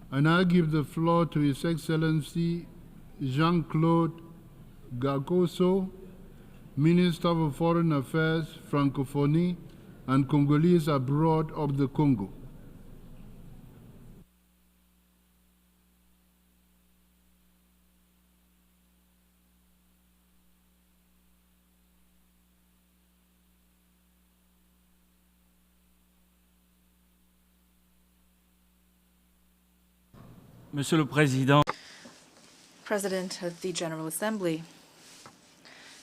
I now give the floor to His Excellency Jean-Claude Gakosso, Minister of Foreign Affairs, Francophonie, and Congolese abroad of the Congo. Monsieur le Président, President of the General Assembly,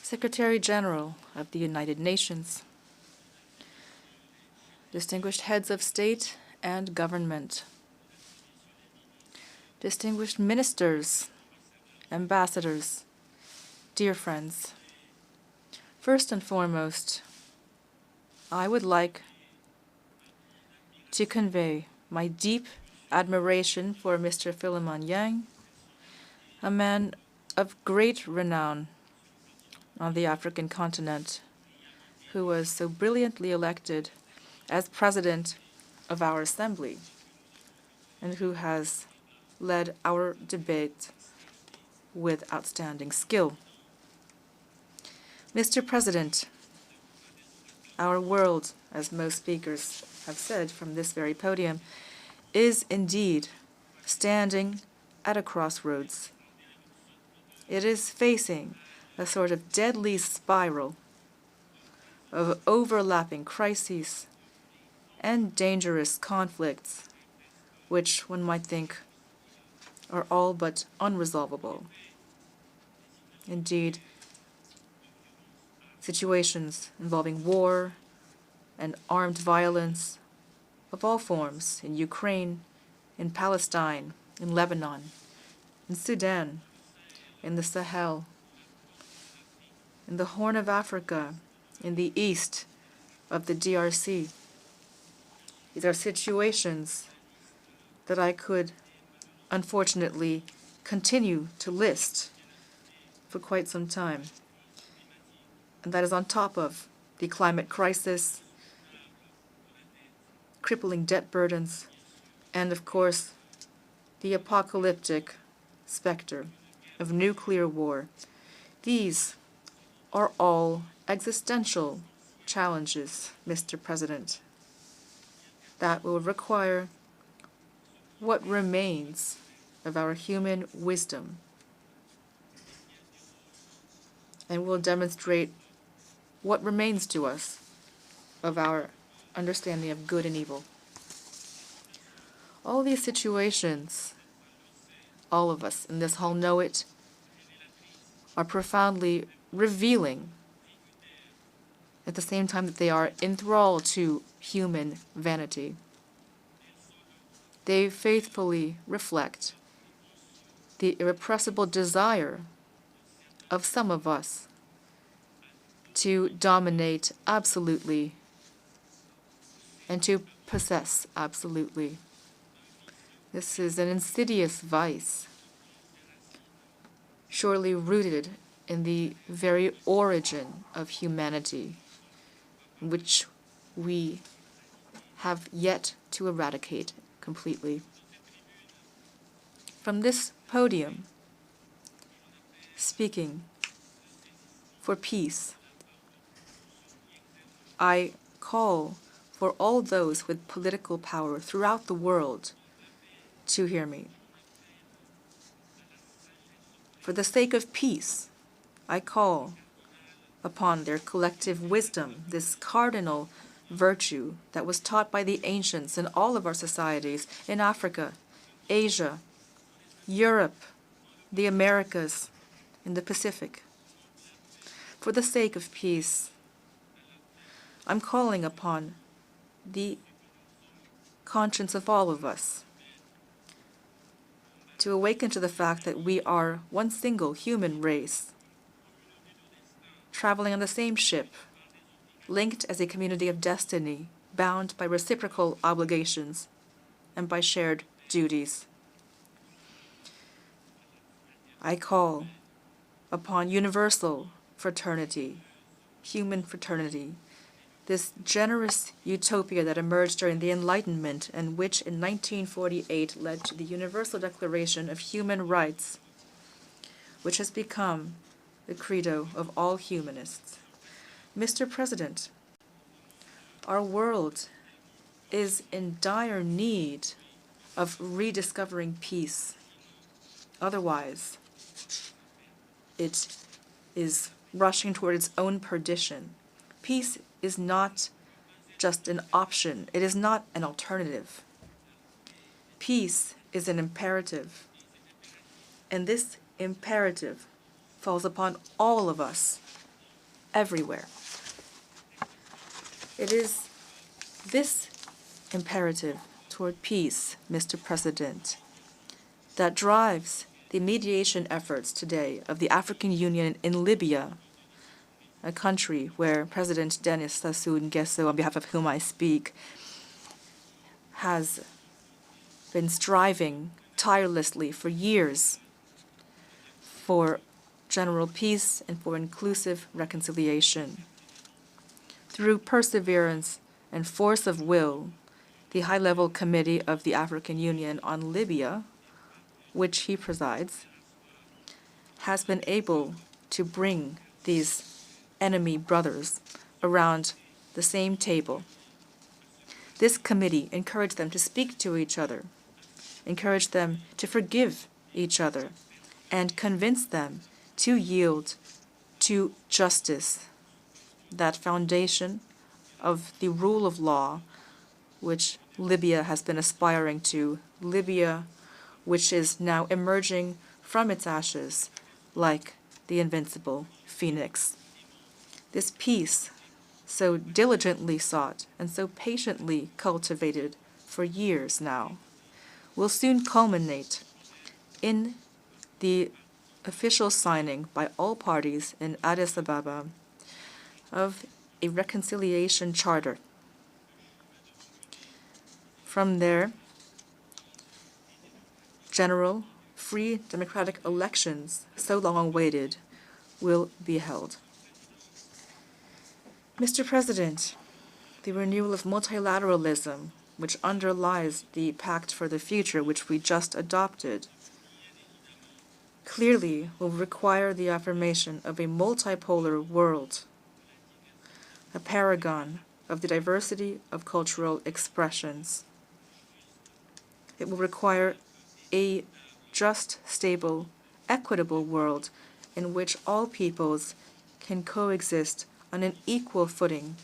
Secretary General of the United Nations, distinguished heads of state and government, distinguished ministers, ambassadors, dear friends, first and foremost, I would like to convey my deep admiration for Mr. Philemon Yang, a man of great renown on the African continent, who was so brilliantly elected as president of our assembly and who has led our debate with outstanding skill. Mr. President, our world, as most speakers have said from this very podium, is indeed standing at a crossroads. It is facing a sort of deadly spiral of overlapping crises and dangerous conflicts, which one might think are all but unresolvable. Indeed, situations involving war and armed violence of all forms in Ukraine, in Palestine, in Lebanon, in Sudan, in the Sahel, in the Horn of Africa, in the east of the DRC. These are situations that I could, unfortunately, continue to list for quite some time. And that is on top of the climate crisis, crippling debt burdens, and of course, the apocalyptic specter of nuclear war. These are all existential challenges, Mr. President, that will require what remains of our human wisdom and will demonstrate what remains to us of our understanding of good and evil. All these situations, all of us in this hall know it, are profoundly revealing at the same time that they are enthralled to human vanity. They faithfully reflect the irrepressible desire of some of us to dominate absolutely and to possess absolutely. This is an insidious vice, surely rooted in the very origin of humanity, which we have yet to eradicate completely. From this podium, speaking for peace, I call for all those with political power throughout the world to hear me. For the sake of peace, I call upon their collective wisdom, this cardinal virtue that was taught by the ancients in all of our societies, in Africa, Asia, Europe, the Americas, and the Pacific. For the sake of peace, I'm calling upon the conscience of all of us to awaken to the fact that we are one single human race, traveling on the same ship, linked as a community of destiny, bound by reciprocal obligations and by shared duties. I call upon universal fraternity, human fraternity, this generous utopia that emerged during the Enlightenment and which in 1948 led to the Universal Declaration of Human Rights, which has become the credo of all humanists. Mr. President, our world is in dire need of rediscovering peace. Otherwise, it is rushing toward its own perdition. Peace is not just an option. It is not an alternative. Peace is an imperative. And this imperative falls upon all of us, everywhere. It is this imperative toward peace, Mr. President, that drives the mediation efforts today of the African Union in Libya, a country where President Denis Sassou Nguesso, on behalf of whom I speak, has been striving tirelessly for years for general peace and for inclusive reconciliation. Through perseverance and force of will, the High-Level Committee of the African Union on Libya, which he presides, has been able to bring these enemy brothers around the same table. This committee encouraged them to speak to each other, encouraged them to forgive each other, and convinced them to yield to justice, that foundation of the rule of law which Libya has been aspiring to, Libya which is now emerging from its ashes like the invincible phoenix. This peace, so diligently sought and so patiently cultivated for years now, will soon culminate in the official signing by all parties in Addis Ababa of a reconciliation charter. From there, general, free, democratic elections, so long awaited, will be held. Mr. President, the renewal of multilateralism, which underlies the Pact for the Future, which we just adopted, clearly will require the affirmation of a multipolar world, a paragon of the diversity of cultural expressions. It will require a just, stable, equitable world in which all peoples can coexist on an equal footing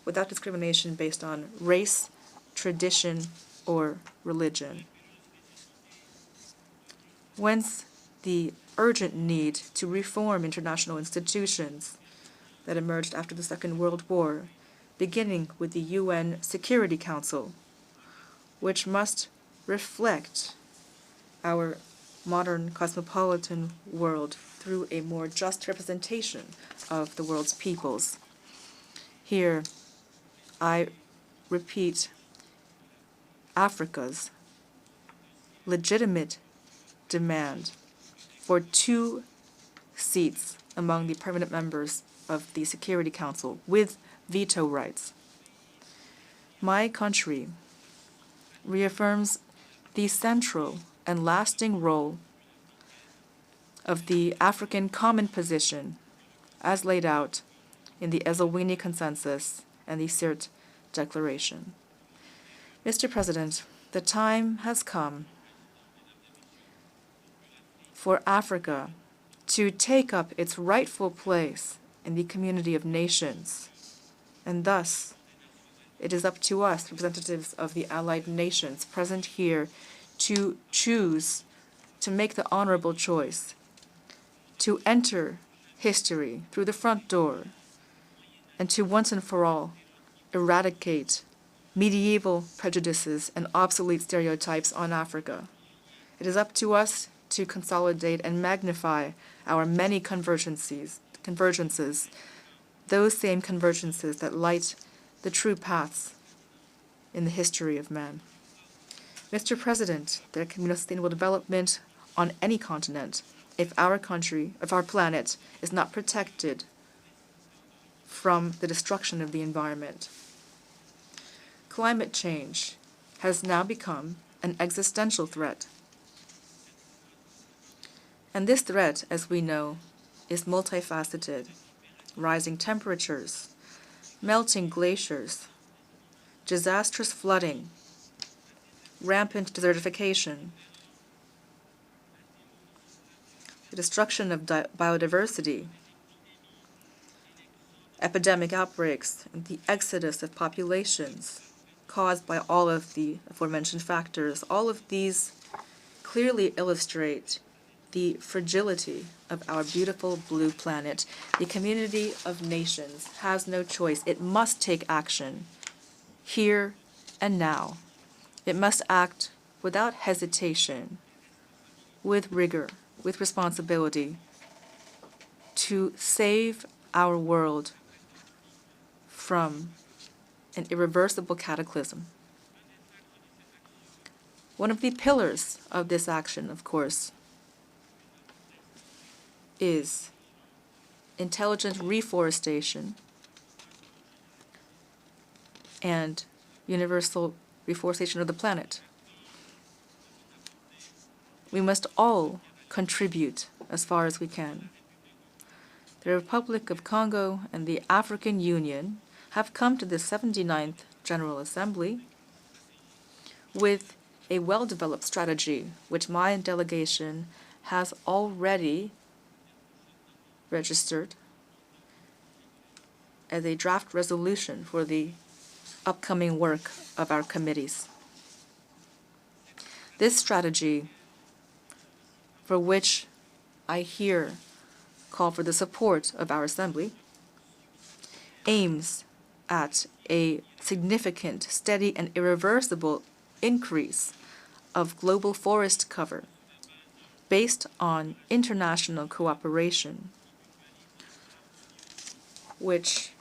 without discrimination based on race, tradition, or religion. Whence the urgent need to reform international institutions that emerged after the Second World War, beginning with the UN Security Council, which must reflect our modern cosmopolitan world through a more just representation of the world's peoples. Here, I repeat Africa's legitimate demand for 2 seats among the permanent members of the Security Council with veto rights. My country reaffirms the central and lasting role of the African Common Position as laid out in the Ezulwini Consensus and the Sirte Declaration. Mr. President, the time has come for Africa to take up its rightful place in the community of nations, and thus it is up to us, representatives of the allied nations present here, to choose to make the honorable choice to enter history through the front door and to once and for all eradicate medieval prejudices and obsolete stereotypes on Africa. It is up to us to consolidate and magnify our many convergences, those same convergences that light the true paths in the history of man. Mr. President, there can be no sustainable development on any continent if our country, if our planet is not protected from the destruction of the environment. Climate change has now become an existential threat. And this threat, as we know, is multifaceted. Rising temperatures, melting glaciers, disastrous flooding, rampant desertification, the destruction of biodiversity, epidemic outbreaks, and the exodus of populations caused by all of the aforementioned factors. All of these clearly illustrate the fragility of our beautiful blue planet. The community of nations has no choice. It must take action here and now. It must act without hesitation, with rigor, with responsibility, to save our world from an irreversible cataclysm. One of the pillars of this action, of course, is intelligent reforestation and universal reforestation of the planet. We must all contribute as far as we can. The Republic of Congo and the African Union have come to the 79th General Assembly with a well-developed strategy, which my delegation has already registered as a draft resolution for the upcoming work of our committees. This strategy, for which I here call for the support of our Assembly, aims at a significant, steady, and irreversible increase of global forest cover based on international cooperation, which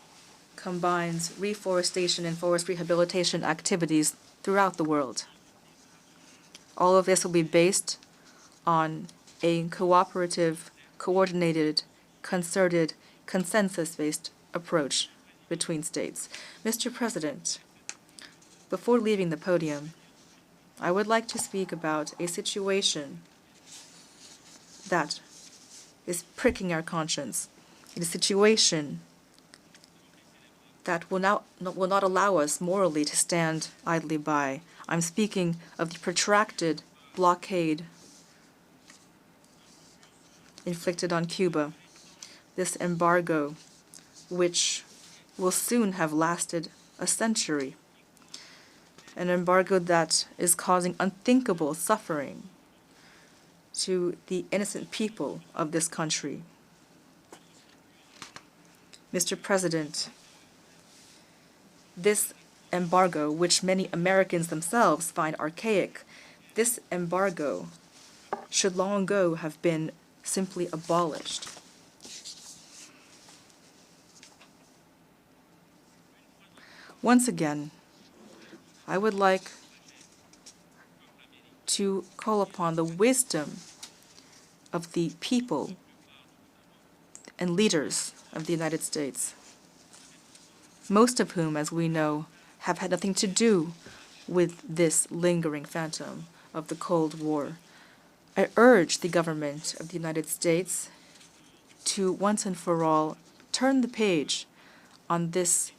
combines reforestation and forest rehabilitation activities throughout the world. All of this will be based on a cooperative, coordinated, concerted, consensus-based approach between states. Mr. President, before leaving the podium, I would like to speak about a situation that is pricking our conscience. It is a situation that will not allow us morally to stand idly by. I'm speaking of the protracted blockade inflicted on Cuba, this embargo, which will soon have lasted a century, an embargo that is causing unthinkable suffering to the innocent people of this country. Mr. President, this embargo, which many Americans themselves find archaic, this embargo should long ago have been simply abolished. Once again, I would like to call upon the wisdom of the people and leaders of the United States, most of whom, as we know, have had nothing to do with this lingering phantom of the Cold War. I urge the government of the United States to once and for all turn the page on this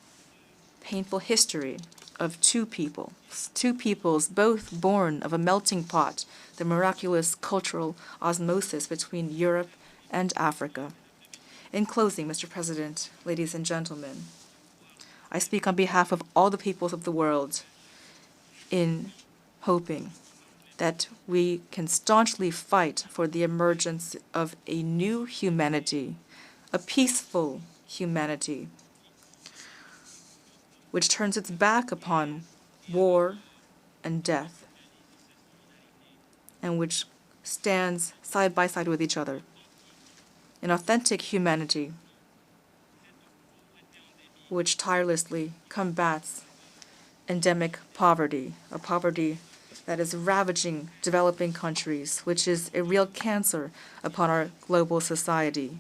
painful history of two peoples both born of a melting pot, the miraculous cultural osmosis between Europe and Africa. In closing, Mr. President, ladies and gentlemen, I speak on behalf of all the peoples of the world in hoping that we can staunchly fight for the emergence of a new humanity, a peaceful humanity, which turns its back upon war and death, and which stands side by side with each other. An authentic humanity which tirelessly combats endemic poverty, a poverty that is ravaging developing countries, which is a real cancer upon our global society,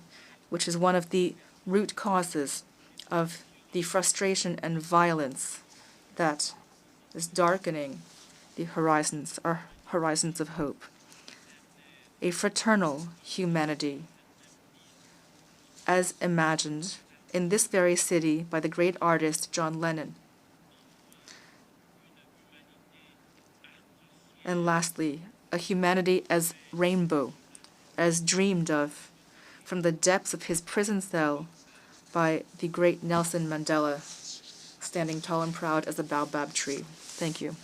which is one of the root causes of the frustration and violence that is darkening the horizons, our horizons of hope. A fraternal humanity, as imagined in this very city by the great artist John Lennon. And lastly, a humanity as rainbow, as dreamed of from the depths of his prison cell by the great Nelson Mandela, standing tall and proud as a baobab tree. Thank you.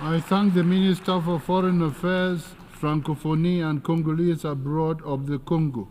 I thank the Minister for Foreign Affairs, Francophonie and Congolese abroad of the Congo.